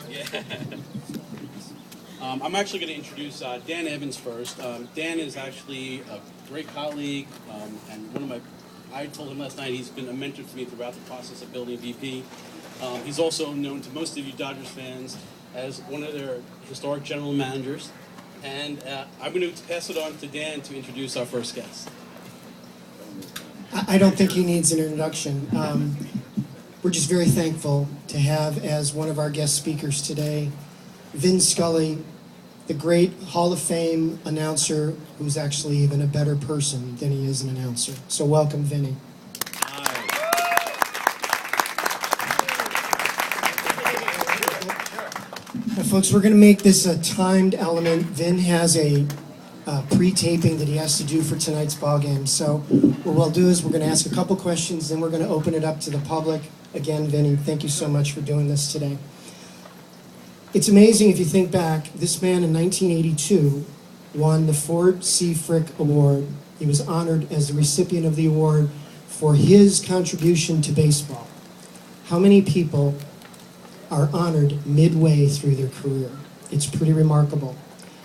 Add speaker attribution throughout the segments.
Speaker 1: Yeah. I'm actually going to introduce Dan Evans first. Dan is actually a great colleague, and I told him last night he's been a mentor to me throughout the process of building VP. He's also known to most of you Dodgers fans as one of their historic general managers. And I'm going to pass it on to Dan to introduce our first guest.
Speaker 2: I don't think he needs an introduction. We're just very thankful to have as one of our guest speakers today, Vin Scully, the great Hall of Fame announcer who's actually even a better person than he is an announcer. So welcome, Vinny. Now, folks, we're going to make this a timed element. Vin has a pre-taping that he has to do for tonight's ball game. So what we'll do is we're going to ask a couple questions, then we're going to open it up to the public. Again, Vinny, thank you so much for doing this today. It's amazing if you think back, this man in 1982 won the Ford C. Frick Award. He was honored as the recipient of the award for his contribution to baseball. How many people are honored midway through their career? It's pretty remarkable.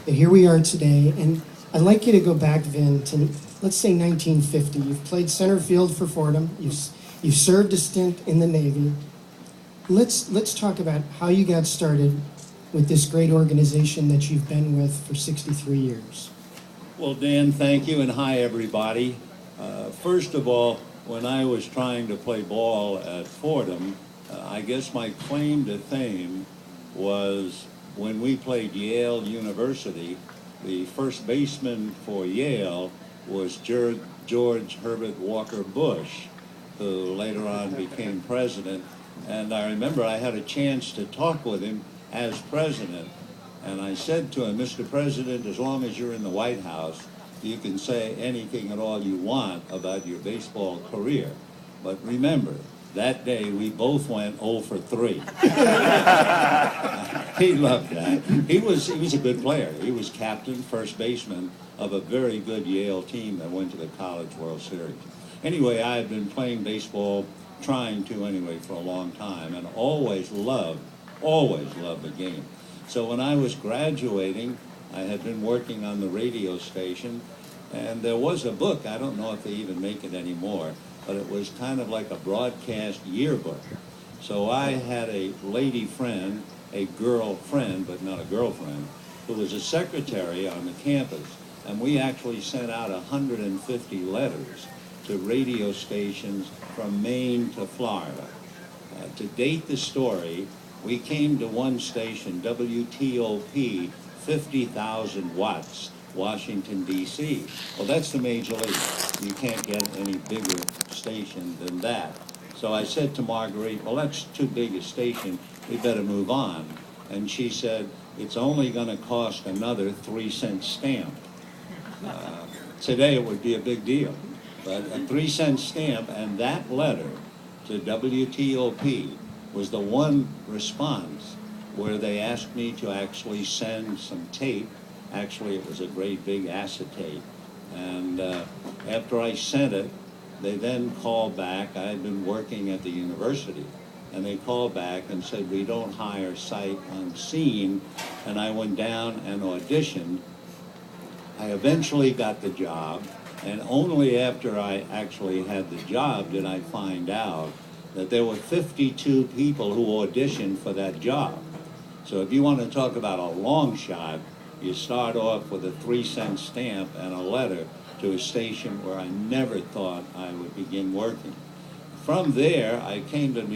Speaker 2: And here we are today, and I'd like you to go back, Vin, to let's say 1950. You've played center field for Fordham. You've served a stint in the Navy. Let's talk about how you got started with this great organization that you've been with for 63 years.
Speaker 3: Well, Dan, thank you, and hi, everybody. First of all, when I was trying to play ball at Fordham, I guess my claim to fame was when we played Yale University. The first baseman for Yale was George Herbert Walker Bush, who later on became president. And I remember I had a chance to talk with him as president, and I said to him, Mr. President, as long as you're in the White House, you can say anything at all you want about your baseball career. But remember, that day we both went 0 for 3. He loved that. He was a good player. He was captain, first baseman of a very good Yale team that went to the College World Series. Anyway, I had been playing baseball, trying to anyway, for a long time, and always loved the game. So when I was graduating, I had been working on the radio station, and there was a book, I don't know if they even make it anymore, but it was kind of like a broadcast yearbook. So I had a lady friend, a girlfriend, but not a girlfriend, who was a secretary on the campus, and we actually sent out 150 letters to radio stations from Maine to Florida. To date the story, we came to one station, WTOP, 50,000 watts, Washington, D.C. Well, that's the major league. You can't get any bigger station than that. So I said to Marguerite, well, that's too big a station. We better move on. And she said, it's only going to cost another 3-cent stamp. Today it would be a big deal. But a 3-cent stamp, and that letter to WTOP was the one response where they asked me to actually send some tape. Actually, it was a great big acetate. And after I sent it, they then called back. I had been working at the university, and they called back and said, we don't hire sight unseen. And I went down and auditioned. I eventually got the job, and only after I actually had the job did I find out that there were 52 people who auditioned for that job. So if you want to talk about a long shot, you start off with a 3-cent stamp and a letter to a station where I never thought I would begin working. From there, I came to New York.